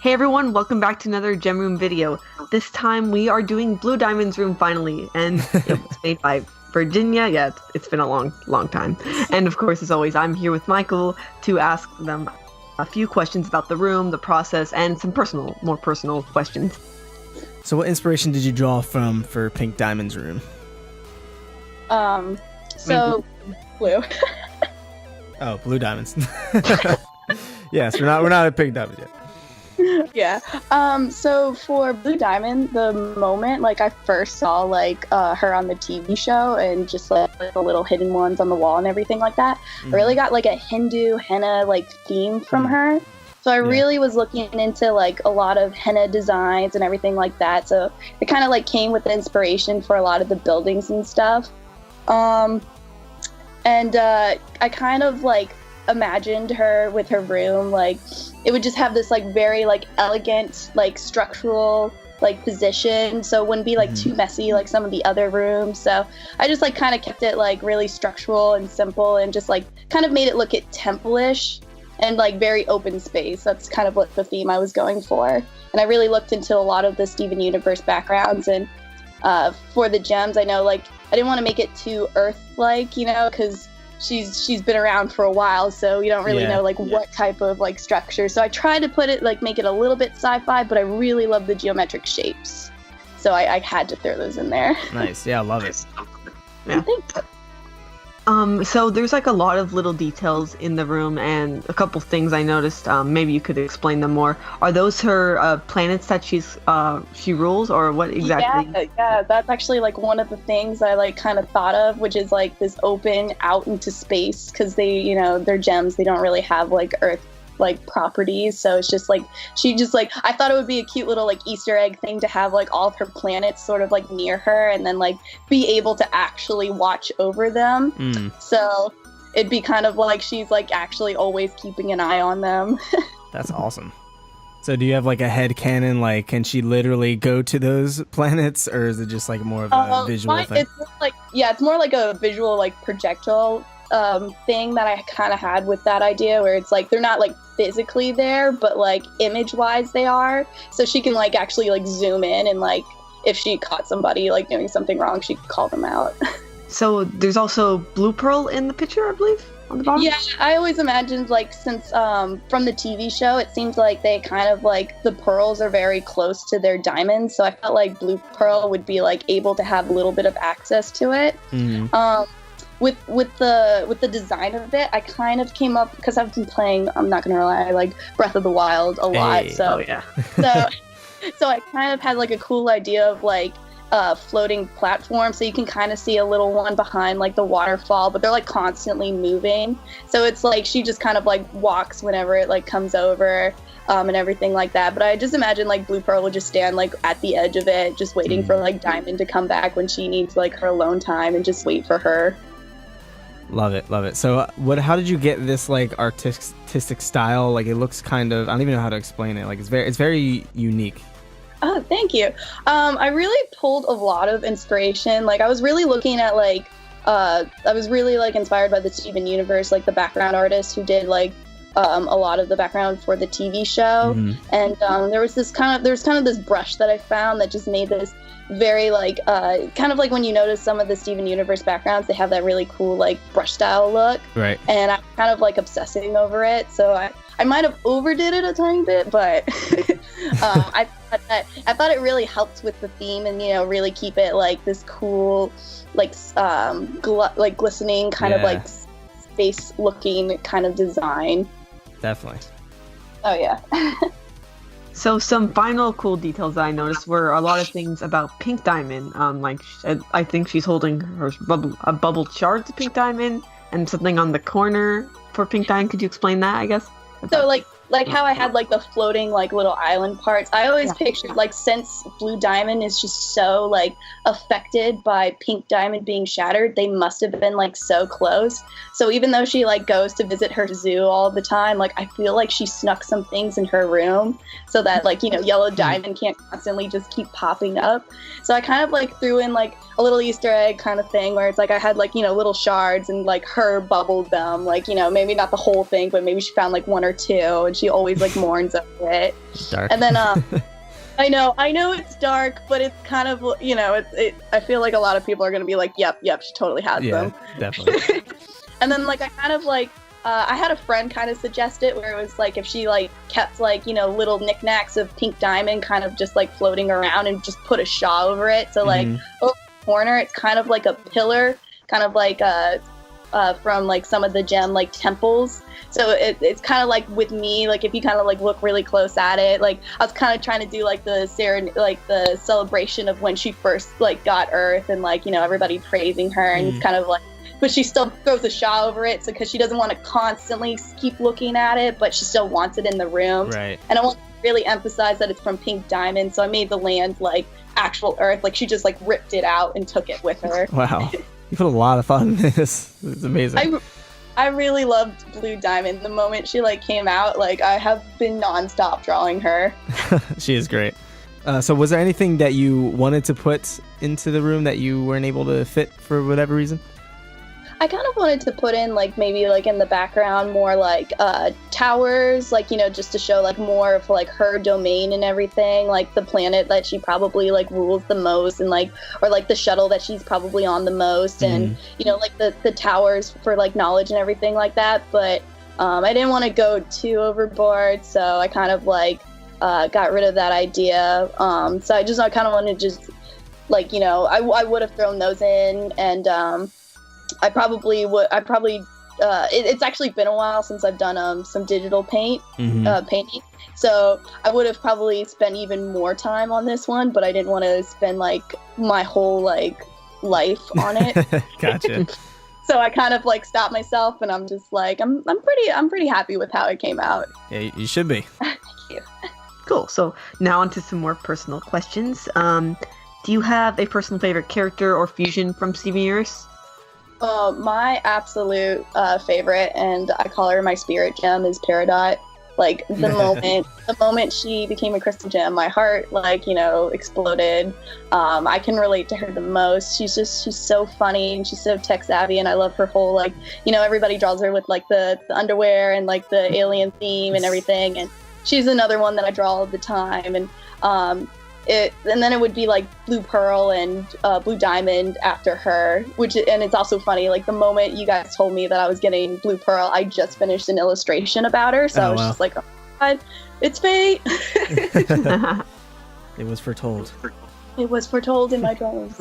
Hey everyone, welcome back to another Gem Room video. This time we are doing Blue Diamond's room finally, and it was made by Virginia. Yeah, it's been a long time. And of course, as always, I'm here with Michael to ask them a few questions about the room, the process, and some more personal questions. So what inspiration did you draw from for Pink Diamond's room? Blue. Oh, Blue Diamonds. Yes, we're not at Pink Diamond yet. Yeah. So for Blue Diamond, the moment I first saw her on the TV show and just the little hidden ones on the wall and everything like that, I really got a Hindu henna theme from her. So I really was looking into a lot of henna designs and everything like that. So it kind of came with the inspiration for a lot of the buildings and stuff. I kind of imagined her with her room, it would just have this very elegant structural position, so it wouldn't be too messy like some of the other rooms. So I just kind of kept it really structural and simple, and just kind of made it look temple-ish and very open space. That's kind of what the theme I was going for. And I really looked into a lot of the Steven Universe backgrounds, and for the gems, I know I didn't want to make it too Earth-like, because she's been around for a while, so you don't really know what type of structure. So I tried to put it make it a little bit sci-fi, but I really love the geometric shapes, so I had to throw those in there. Nice. Yeah, I love it. Yeah. Thanks. So there's a lot of little details in the room, and a couple things I noticed. Maybe you could explain them more. Are those her planets that she rules, or what exactly? Yeah, that's actually one of the things I kind of thought of, which is this open out into space, because they, they're gems. They don't really have Earth properties, so it's just she just I thought it would be a cute little Easter egg thing to have all of her planets sort of near her, and then be able to actually watch over them. So it'd be kind of she's actually always keeping an eye on them. That's awesome. So do you have a head canon, can she literally go to those planets, or is it just more of a visual thing? It's more a visual projectile thing that I kind of had with that idea, where it's they're not physically there, but image wise they are, so she can actually zoom in, and if she caught somebody doing something wrong, she could call them out. So there's also Blue Pearl in the picture, I believe, on the bottom? Yeah, I always imagined since from the TV show, it seems they kind of the pearls are very close to their diamonds, so I felt Blue Pearl would be able to have a little bit of access to it. With the design of it, I kind of came up, because I've been playing, I'm not gonna lie, Breath of the Wild a lot. So so I kind of had a cool idea of floating platform, so you can kind of see a little one behind the waterfall, but they're constantly moving. So it's she just kind of walks whenever it comes over, and everything like that. But I just imagine Blue Pearl would just stand at the edge of it, just waiting for Diamond to come back when she needs her alone time, and just wait for her. Love it. So how did you get this artistic style? It looks kind of, I don't even know how to explain it. It's very unique. Oh, thank you. I really pulled a lot of inspiration. I was really looking at I was really inspired by the Steven Universe, the background artist who did a lot of the background for the TV show. And there was kind of this brush that I found that just made this very kind of when you notice some of the Steven Universe backgrounds, they have that really cool brush style look. Right. And I'm kind of obsessing over it, so I might have overdid it a tiny bit, but I thought it really helped with the theme, and really keep it this cool glistening kind of space looking kind of design. Definitely. Oh yeah. So some final cool details that I noticed were a lot of things about Pink Diamond. I think she's holding a bubble shard to Pink Diamond, and something on the corner for Pink Diamond. Could you explain that, I guess? So how I had the floating little island parts, I always pictured since Blue Diamond is just so affected by Pink Diamond being shattered, they must have been so close. So even though she goes to visit her zoo all the time, I feel she snuck some things in her room, so that Yellow Diamond can't constantly just keep popping up. So I kind of threw in a little Easter egg kind of thing, where it's I had little shards, and her bubbled them, maybe not the whole thing, but maybe she found one or two, and she she always like mourns over it. Dark. And then I know it's dark, but it's kind of, you know, I feel like a lot of people are gonna be like, yep, she totally has them. Definitely. And then like I kind of like I had a friend kind of suggest it, where it was like if she like kept like, you know, little knickknacks of pink diamond kind of just like floating around and just put a shawl over it. So like over the corner, it's kind of like a pillar, kind of like from like some of the gem like temples. So it's kind of like with me, like if you kind of like look really close at it, like I was kind of trying to do like the celebration of when she first like got Earth, and like, you know, everybody praising her, and it's kind of like, but she still throws a shawl over it, so because she doesn't want to constantly keep looking at it, but she still wants it in the room. Right. And I want to really emphasize that it's from pink diamond, so I made the land like actual Earth, like she just like ripped it out and took it with her. Wow. You put a lot of thought in this. It's amazing. I really loved Blue Diamond. The moment she like came out, like I have been nonstop drawing her. She is great. So was there anything that you wanted to put into the room that you weren't able to fit for whatever reason? I kind of wanted to put in like maybe like in the background more like towers, like, you know, just to show like more of like her domain and everything, like the planet that she probably like rules the most, and like, or like the shuttle that she's probably on the most, and you know, like the towers for like knowledge and everything like that. But I didn't want to go too overboard, so I kind of like got rid of that idea. So I kind of wanted to just like, you know, I would have thrown those in, and I probably would. It's actually been a while since I've done some digital painting. So I would have probably spent even more time on this one, but I didn't want to spend like my whole like life on it. Gotcha. So I kind of like stopped myself, and I'm just like, I'm pretty happy with how it came out. Yeah, you should be. Thank you. Cool. So now on to some more personal questions. Do you have a personal favorite character or fusion from Steven Universe? My absolute favorite, and I call her my spirit gem, is Peridot. Like the moment she became a crystal gem, my heart like, you know, exploded. I can relate to her the most. She's so funny, and she's so tech savvy, and I love her whole like, you know, everybody draws her with like the underwear and like the alien theme and everything, and she's another one that I draw all the time. And and then it would be like Blue Pearl and Blue Diamond after her, and it's also funny, like the moment you guys told me that I was getting Blue Pearl, I just finished an illustration about her, so I was just like, oh my God, it's fate. It was foretold. It was foretold in my drawings.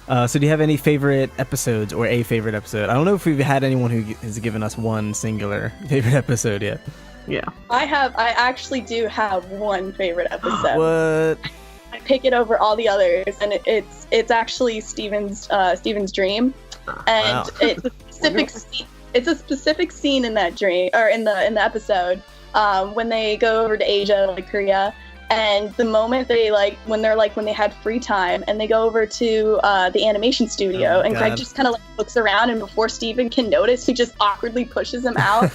So do you have any favorite episodes, or a favorite episode? I don't know if we've had anyone who has given us one singular favorite episode yet. Yeah. I actually do have one favorite episode. What? I pick it over all the others, and it's actually Steven's dream, and Wow. it's a specific scene in that dream, or in the episode, when they go over to Asia, like Korea, and the moment they when they had free time, and they go over to the animation studio, and Greg just kind of like looks around, and before Steven can notice, he just awkwardly pushes him out.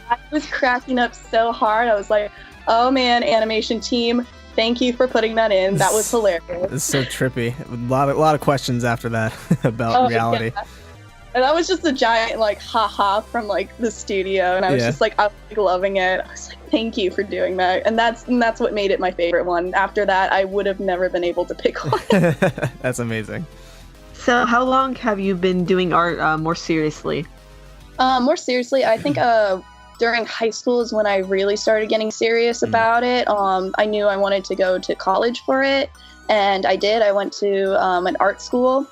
I was cracking up so hard. I was like, oh man, animation team, thank you for putting that in. That was hilarious. It's so trippy. A lot of questions after that about reality. Yeah. And that was just a giant like haha from like the studio, and I was just like, I was like, loving it. I was like, thank you for doing that. And that's what made it my favorite one. After that, I would have never been able to pick one. That's amazing. So how long have you been doing art more seriously? More seriously, I think during high school is when I really started getting serious about it. I knew I wanted to go to college for it, and I did. I went to an art school,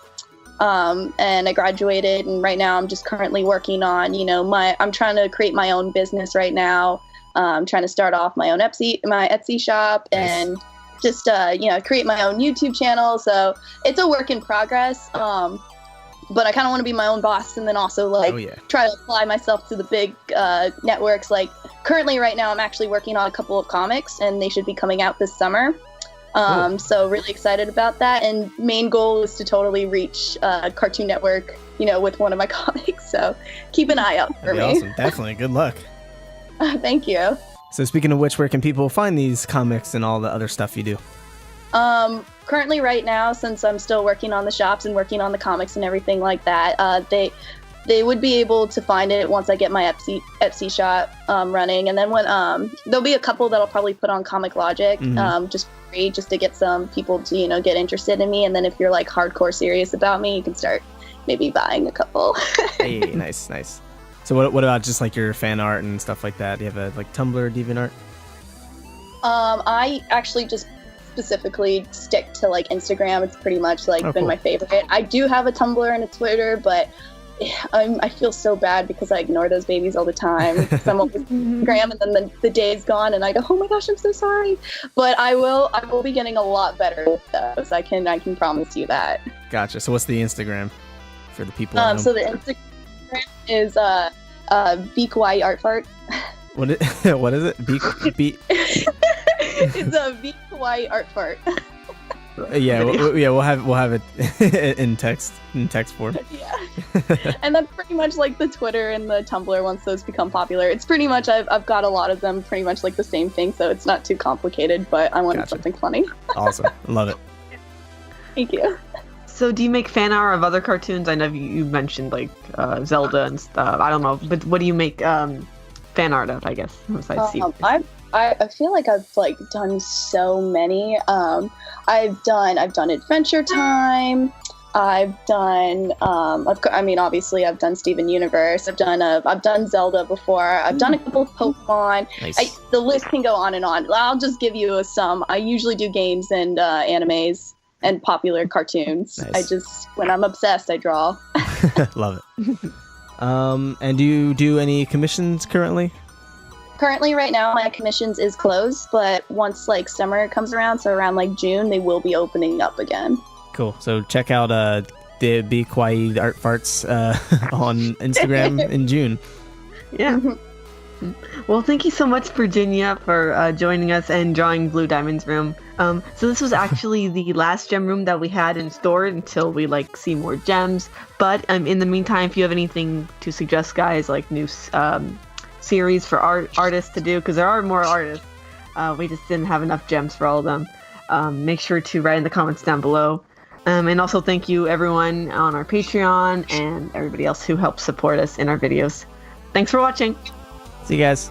and I graduated, and right now I'm just currently working on, you know, I'm trying to create my own business right now. I'm trying to start off my own Etsy shop, and just, you know, create my own YouTube channel. So it's a work in progress. But I kind of want to be my own boss, and then also like try to apply myself to the big networks. Like currently right now I'm actually working on a couple of comics, and they should be coming out this summer. So really excited about that. And main goal is to totally reach Cartoon Network, you know, with one of my comics. So keep an eye out for me. Awesome. Definitely. Good luck. Thank you. So speaking of which, where can people find these comics and all the other stuff you do? Currently right now, since I'm still working on the shops and working on the comics and everything like that, they would be able to find it once I get my Etsy shop running, and then when there'll be a couple that I'll probably put on Comic Logic, just free, just to get some people to get interested in me. And then if you're like hardcore serious about me, you can start maybe buying a couple. Hey, nice. So what about just like your fan art and stuff like that? Do you have a like Tumblr, DeviantArt? I actually just specifically stick to like Instagram. It's pretty much like been cool. my favorite. I do have a Tumblr and a Twitter, but I feel so bad because I ignore those babies all the time. I'm on Instagram, and then the day's gone, and I go, "Oh my gosh, I'm so sorry." But I will be getting a lot better with those. I can promise you that. Gotcha. So what's the Instagram for the people? So the Instagram is Beak White Art Fart. What is it? Beak. It's a Beak White Art Fart. Yeah, we'll have it in text form. Yeah, and that's pretty much like the Twitter and the Tumblr. Once those become popular, it's pretty much I've got a lot of them, pretty much like the same thing. So it's not too complicated, but I wanted something funny. Awesome, love it. Thank you. So do you make fan art of other cartoons? I know you mentioned like Zelda and stuff. I don't know, but what do you make fan art of? I guess besides I feel like I've like done so many. I've done Adventure Time. I've done obviously I've done Steven Universe. I've done Zelda before. I've done a couple of Pokemon. Nice. The list can go on and on. I'll just give you some. I usually do games and animes and popular cartoons. Nice. When I'm obsessed, I draw. Love it. And do you do any commissions currently? Currently, right now, my commissions is closed, but once like summer comes around, so around like June, they will be opening up again. Cool. So check out the Be Quiet Art Farts on Instagram in June. Yeah. Well, thank you so much, Virginia, for joining us and drawing Blue Diamond's room. So this was actually the last gem room that we had in store until we see more gems. But in the meantime, if you have anything to suggest, guys, like new series for artists to do, because there are more artists, we just didn't have enough gems for all of them. Make sure to write in the comments down below. And also thank you everyone on our Patreon and everybody else who helps support us in our videos. Thanks for watching. See you guys.